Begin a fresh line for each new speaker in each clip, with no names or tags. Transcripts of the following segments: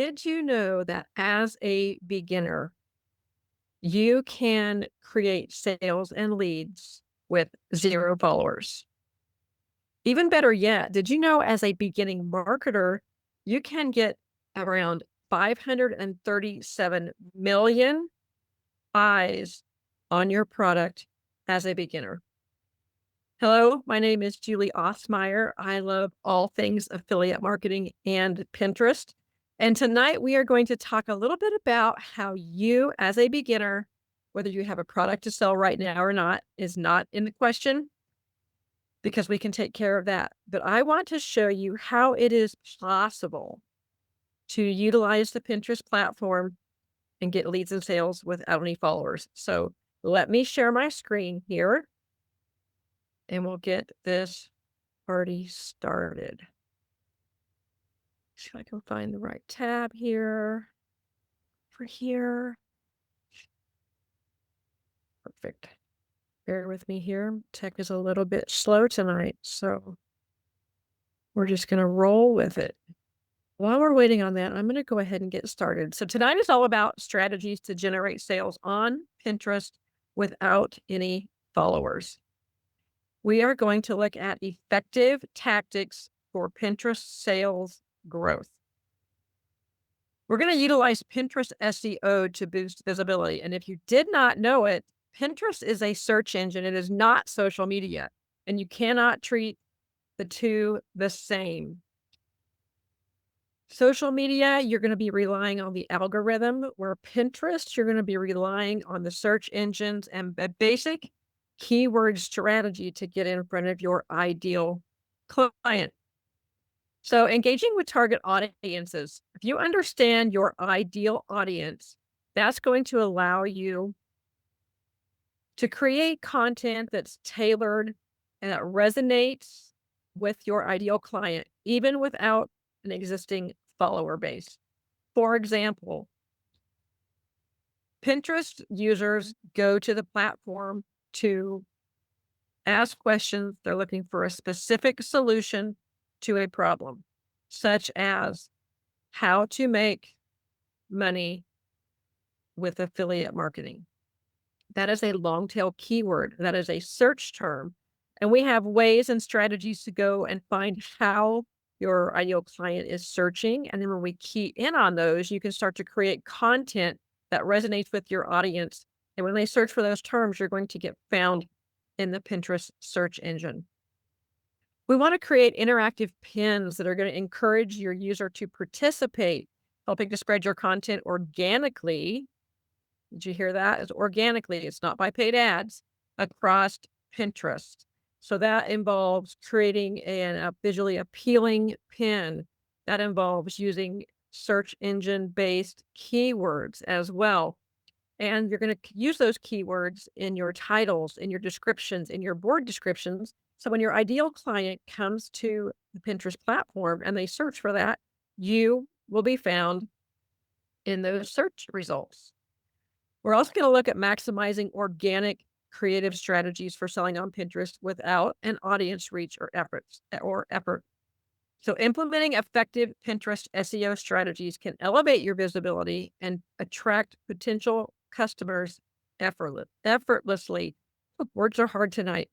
Did you know that as a beginner, you can create sales and leads with 0 followers? Even better yet, did you know as a beginning marketer, you can get around 537 million eyes on your product as a beginner? Hello, my name is Julie Osmeyer. I love all things affiliate marketing and Pinterest. And tonight we are going to talk a little bit about how you, as a beginner, whether you have a product to sell right now or not, is not in the question because we can take care of that. But I want to show you how it is possible to utilize the Pinterest platform and get leads and sales without any followers. So let me share my screen here and we'll get this already started. See if I can find the right tab here for here. Perfect. Bear with me here. Tech is a little bit slow tonight, so we're just going to roll with it. While we're waiting on that, I'm going to go ahead and get started. So tonight is all about strategies to generate sales on Pinterest without any followers. We are going to look at effective tactics for Pinterest sales growth. We're going to utilize Pinterest SEO to boost visibility. And if you did not know it, Pinterest is a search engine. It is not social media, and you cannot treat the two the same. Social media, you're going to be relying on the algorithm, where Pinterest, you're going to be relying on the search engines and a basic keyword strategy to get in front of your ideal client. So engaging with target audiences, if you understand your ideal audience, that's going to allow you to create content that's tailored and that resonates with your ideal client, even without an existing follower base. For example, Pinterest users go to the platform to ask questions. They're looking for a specific solution to a problem, such as how to make money with affiliate marketing. That is a long tail keyword. That is a search term. And we have ways and strategies to go and find how your ideal client is searching. And then when we key in on those, you can start to create content that resonates with your audience. And when they search for those terms, you're going to get found in the Pinterest search engine. We want to create interactive pins that are going to encourage your user to participate, helping to spread your content organically. Did you hear that? It's organically. It's not by paid ads across Pinterest. So that involves creating a visually appealing pin. That involves using search engine based keywords as well. And you're going to use those keywords in your titles, in your descriptions, in your board descriptions. So when your ideal client comes to the Pinterest platform and they search for that, you will be found in those search results. We're also going to look at maximizing organic creative strategies for selling on Pinterest without an audience reach or effort. So implementing effective Pinterest SEO strategies can elevate your visibility and attract potential customers effortlessly. Words are hard tonight.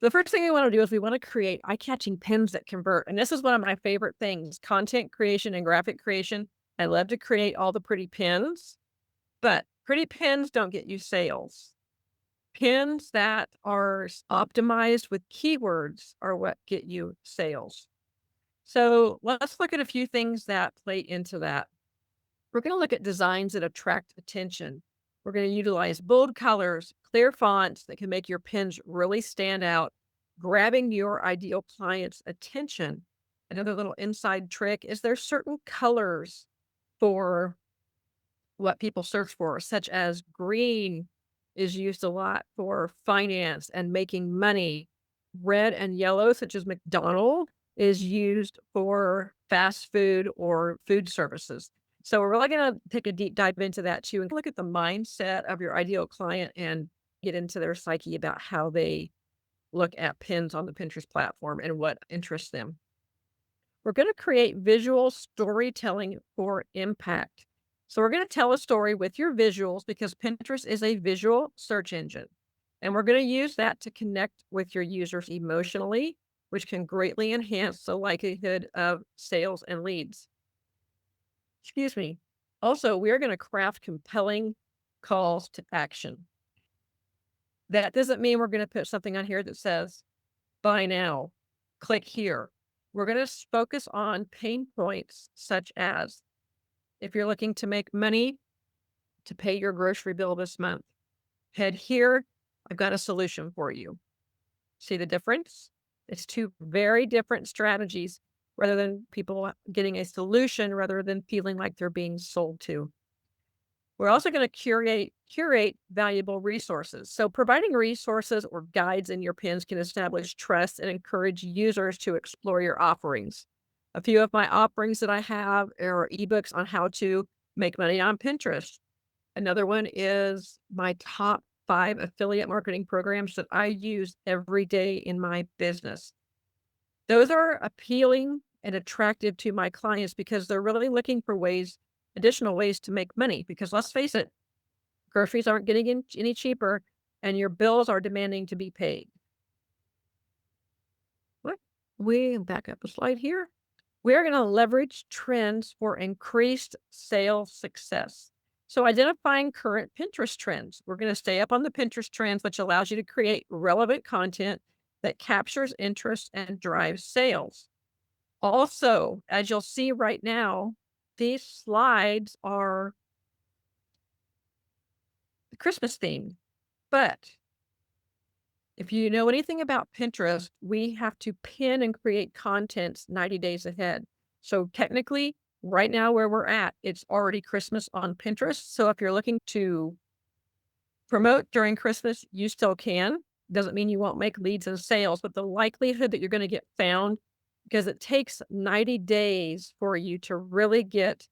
The first thing we want to do is we want to create eye-catching pins that convert. And this is one of my favorite things, content creation and graphic creation. I love to create all the pretty pins, but pretty pins don't get you sales. Pins that are optimized with keywords are what get you sales. So let's look at a few things that play into that. We're going to look at designs that attract attention. We're going to utilize bold colors, clear fonts that can make your pins really stand out, grabbing your ideal client's attention. Another little inside trick is there's certain colors for what people search for, such as green is used a lot for finance and making money. Red and yellow, such as McDonald's, is used for fast food or food services. So we're really going to take a deep dive into that too and look at the mindset of your ideal client and get into their psyche about how they look at pins on the Pinterest platform and what interests them. We're going to create visual storytelling for impact. So we're going to tell a story with your visuals because Pinterest is a visual search engine. And we're going to use that to connect with your users emotionally, which can greatly enhance the likelihood of sales and leads. Excuse me. Also, we are going to craft compelling calls to action. That doesn't mean we're going to put something on here that says, buy now, click here. We're going to focus on pain points such as if you're looking to make money to pay your grocery bill this month, head here. I've got a solution for you. See the difference? It's two very different strategies rather than people getting a solution rather than feeling like they're being sold to. We're also going to curate valuable resources. So providing resources or guides in your pins can establish trust and encourage users to explore your offerings. A few of my offerings that I have are ebooks on how to make money on Pinterest. Another one is my top 5 affiliate marketing programs that I use every day in my business. Those are appealing and attractive to my clients because they're really looking for additional ways to make money. Because let's face it, groceries aren't getting any cheaper and your bills are demanding to be paid. What? We back up a slide here. We're going to leverage trends for increased sales success. So identifying current Pinterest trends. We're going to stay up on the Pinterest trends, which allows you to create relevant content that captures interest and drives sales. Also, as you'll see right now, these slides are Christmas themed, but if you know anything about Pinterest, we have to pin and create contents 90 days ahead. So technically, right now where we're at, it's already Christmas on Pinterest. So if you're looking to promote during Christmas, you still can. Doesn't mean you won't make leads and sales, but the likelihood that you're going to get found, because it takes 90 days for you to really get,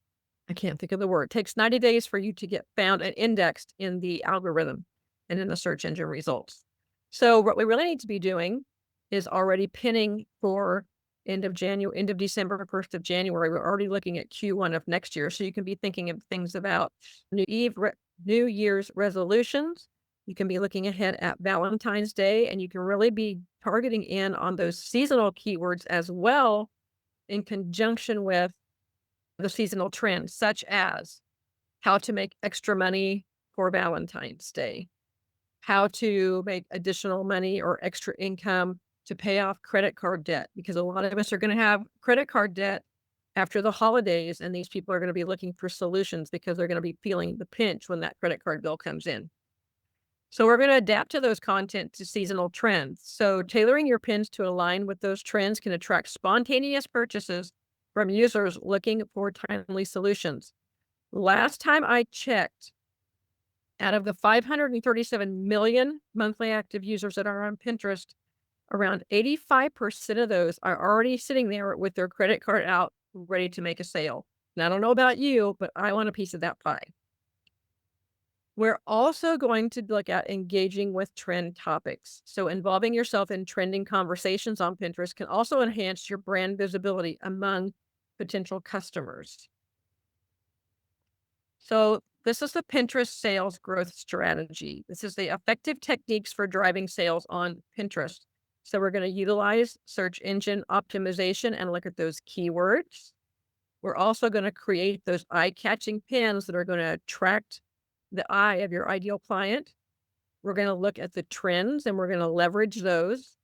I can't think of the word, it takes 90 days for you to get found and indexed in the algorithm and in the search engine results. So what we really need to be doing is already pinning for end of December, 1st of January. We're already looking at Q1 of next year. So you can be thinking of things about New Year's resolutions. You can be looking ahead at Valentine's Day, and you can really be targeting in on those seasonal keywords as well in conjunction with the seasonal trends, such as how to make extra money for Valentine's Day, how to make additional money or extra income to pay off credit card debt, because a lot of us are going to have credit card debt after the holidays, and these people are going to be looking for solutions because they're going to be feeling the pinch when that credit card bill comes in. So we're going to adapt to those content to seasonal trends. So tailoring your pins to align with those trends can attract spontaneous purchases from users looking for timely solutions. Last time I checked, out of the 537 million monthly active users that are on Pinterest, around 85% of those are already sitting there with their credit card out, ready to make a sale. And I don't know about you, but I want a piece of that pie. We're also going to look at engaging with trend topics. So involving yourself in trending conversations on Pinterest can also enhance your brand visibility among potential customers. So this is the Pinterest sales growth strategy. This is the effective techniques for driving sales on Pinterest. So we're going to utilize search engine optimization and look at those keywords. We're also going to create those eye-catching pins that are going to attract the eye of your ideal client. We're going to look at the trends and we're going to leverage those.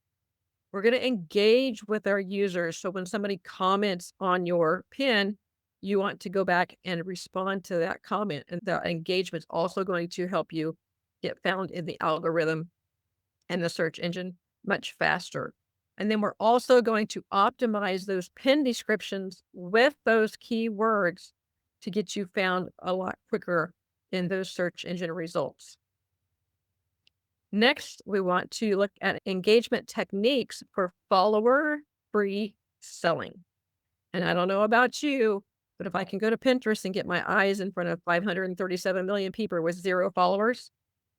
We're going to engage with our users. So when somebody comments on your pin, you want to go back and respond to that comment. And the engagement is also going to help you get found in the algorithm and the search engine much faster. And then we're also going to optimize those pin descriptions with those keywords to get you found a lot quicker in those search engine results. Next, we want to look at engagement techniques for follower-free selling. And I don't know about you, but if I can go to Pinterest and get my eyes in front of 537 million people with 0 followers,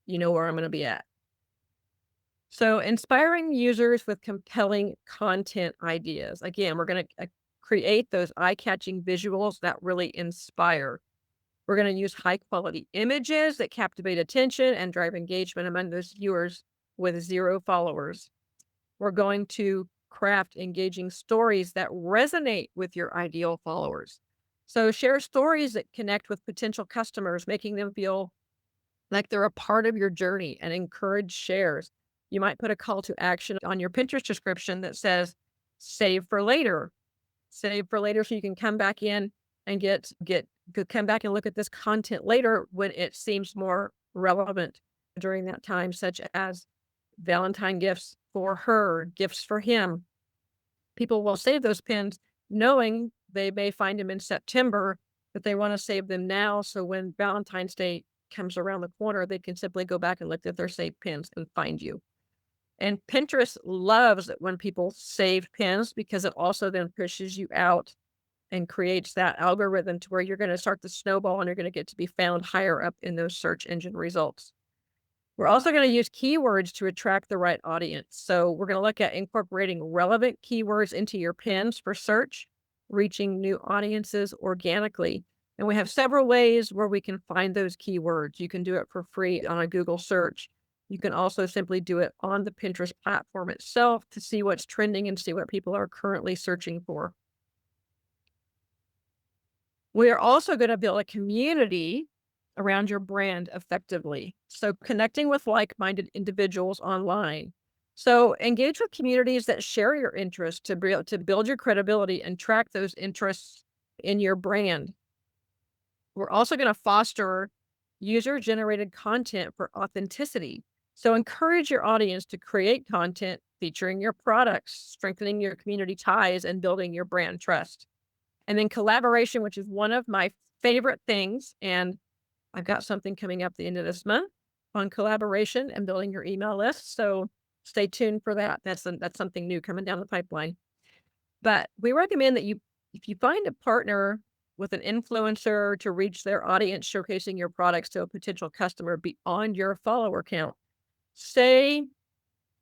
you know where I'm going to be at. So inspiring users with compelling content ideas. Again, we're going to create those eye-catching visuals that really inspire. We're going to use high quality images that captivate attention and drive engagement among those viewers with 0 followers. We're going to craft engaging stories that resonate with your ideal followers. So share stories that connect with potential customers, making them feel like they're a part of your journey, and encourage shares. You might put a call to action on your Pinterest description that says, save for later. Save for later so you can come back in and come back and look at this content later when it seems more relevant during that time, such as Valentine gifts for her, gifts for him. People will save those pins knowing they may find them in September, but they want to save them now. So when Valentine's Day comes around the corner, they can simply go back and look at their saved pins and find you. And Pinterest loves it when people save pins because it also then pushes you out and creates that algorithm to where you're going to start the snowball and you're going to get to be found higher up in those search engine results. We're also going to use keywords to attract the right audience. So we're going to look at incorporating relevant keywords into your pins for search, reaching new audiences organically. And we have several ways where we can find those keywords. You can do it for free on a Google search. You can also simply do it on the Pinterest platform itself to see what's trending and see what people are currently searching for. We are also going to build a community around your brand effectively. So connecting with like-minded individuals online. So engage with communities that share your interests to build your credibility and track those interests in your brand. We're also going to foster user-generated content for authenticity. So encourage your audience to create content featuring your products, strengthening your community ties, and building your brand trust. And then collaboration, which is one of my favorite things. And I've got something coming up the end of this month on collaboration and building your email list. So stay tuned for that. That's something new coming down the pipeline. But we recommend that if you find a partner with an influencer to reach their audience, showcasing your products to a potential customer beyond your follower count. Say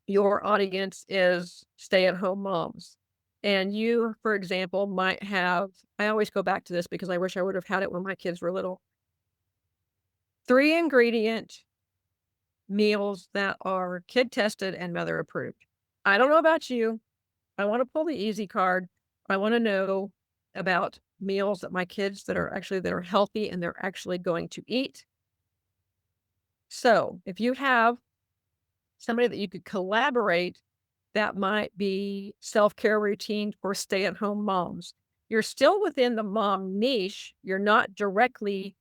your audience is stay-at-home moms. And you, for example, might have, I always go back to this because I wish I would have had it when my kids were little. 3 ingredient meals that are kid tested and mother approved. I don't know about you. I want to pull the easy card. I want to know about meals that my kids that are healthy and they're actually going to eat. So if you have somebody that you could collaborate, that might be self-care routine for stay-at-home moms. You're still within the mom niche. You're not directly,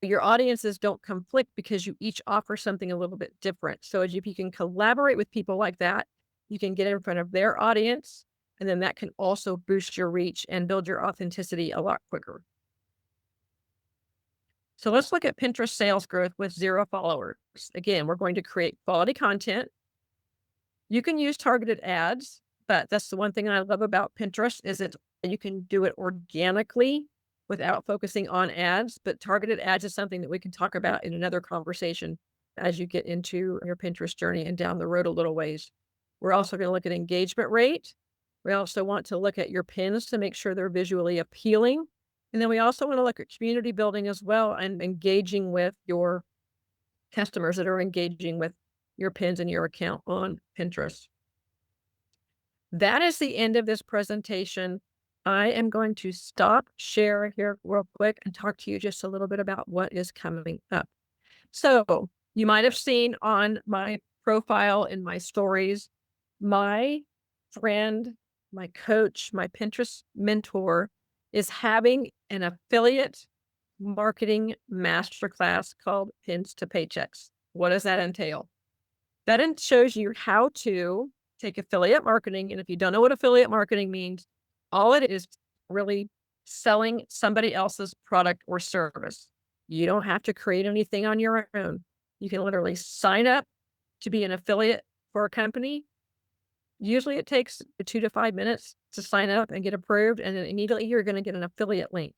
your audiences don't conflict because you each offer something a little bit different. So if you can collaborate with people like that, you can get in front of their audience, and then that can also boost your reach and build your authenticity a lot quicker. So let's look at Pinterest sales growth with 0 followers. Again, we're going to create quality content. You can use targeted ads, but that's the one thing I love about Pinterest is you can do it organically without focusing on ads, but targeted ads is something that we can talk about in another conversation as you get into your Pinterest journey and down the road a little ways. We're also going to look at engagement rate. We also want to look at your pins to make sure they're visually appealing. And then we also want to look at community building as well and engaging with your customers that are engaging with your pins in your account on Pinterest. That is the end of this presentation. I am going to stop share here real quick and talk to you just a little bit about what is coming up. So you might have seen on my profile in my stories, my friend, my coach, my Pinterest mentor is having an affiliate marketing masterclass called Pins to Paychecks. What does that entail? That shows you how to take affiliate marketing. And if you don't know what affiliate marketing means, all it is really selling somebody else's product or service. You don't have to create anything on your own. You can literally sign up to be an affiliate for a company. Usually it takes 2 to 5 minutes to sign up and get approved, and then immediately you're going to get an affiliate link.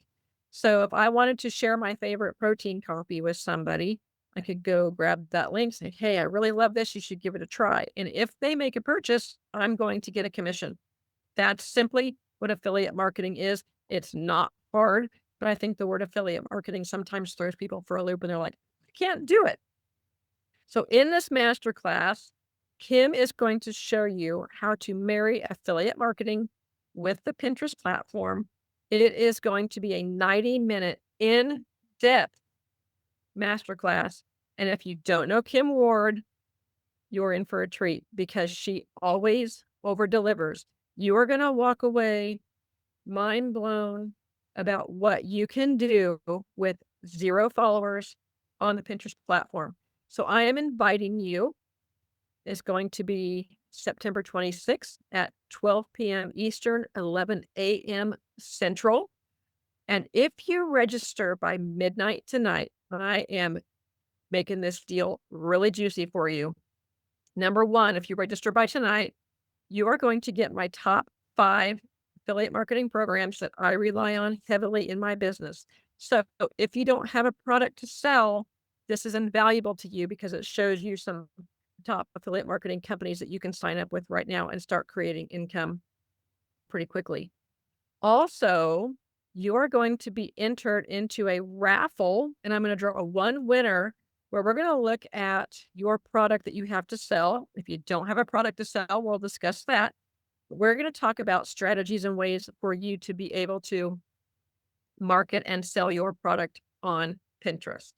So if I wanted to share my favorite protein coffee with somebody, I could go grab that link, say, hey, I really love this. You should give it a try. And if they make a purchase, I'm going to get a commission. That's simply what affiliate marketing is. It's not hard, but I think the word affiliate marketing sometimes throws people for a loop and they're like, I can't do it. So in this masterclass, Kim is going to show you how to marry affiliate marketing with the Pinterest platform. It is going to be a 90-minute in-depth masterclass. And if you don't know Kim Ward, you're in for a treat because she always over delivers. You are going to walk away mind blown about what you can do with 0 followers on the Pinterest platform. So I am inviting you. It's going to be September 26th at 12 p.m. Eastern, 11 a.m. Central. And if you register by midnight tonight, I am making this deal really juicy for you. Number one, if you register by tonight, you are going to get my top 5 affiliate marketing programs that I rely on heavily in my business. So if you don't have a product to sell, this is invaluable to you because it shows you some top affiliate marketing companies that you can sign up with right now and start creating income pretty quickly. Also, you are going to be entered into a raffle, and I'm going to draw a one winner where we're going to look at your product that you have to sell. If you don't have a product to sell, we'll discuss that. We're going to talk about strategies and ways for you to be able to market and sell your product on Pinterest.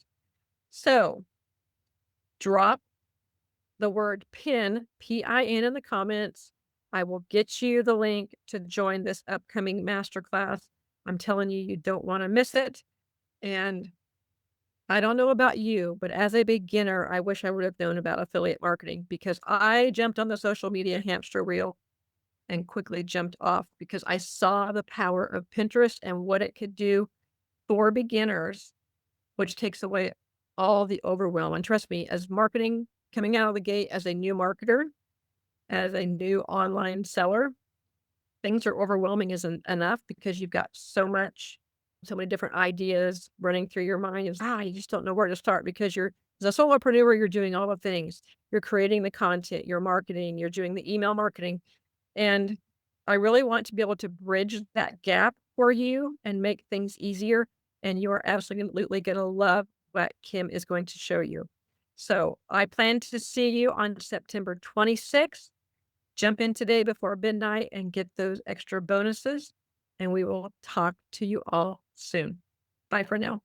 So drop the word PIN, PIN in the comments. I will get you the link to join this upcoming masterclass. I'm telling you, you don't want to miss it. And I don't know about you, but as a beginner, I wish I would have known about affiliate marketing because I jumped on the social media hamster wheel and quickly jumped off because I saw the power of Pinterest and what it could do for beginners, which takes away all the overwhelm. And trust me, as marketing coming out of the gate as a new marketer, as a new online seller, things are overwhelming isn't enough because you've got so many different ideas running through your mind. You just don't know where to start because you're as a solopreneur, you're doing all the things. You're creating the content, you're marketing, you're doing the email marketing. And I really want to be able to bridge that gap for you and make things easier. And you are absolutely going to love what Kim is going to show you. So I plan to see you on September 26th. Jump in today before midnight and get those extra bonuses. And we will talk to you all soon. Bye for now.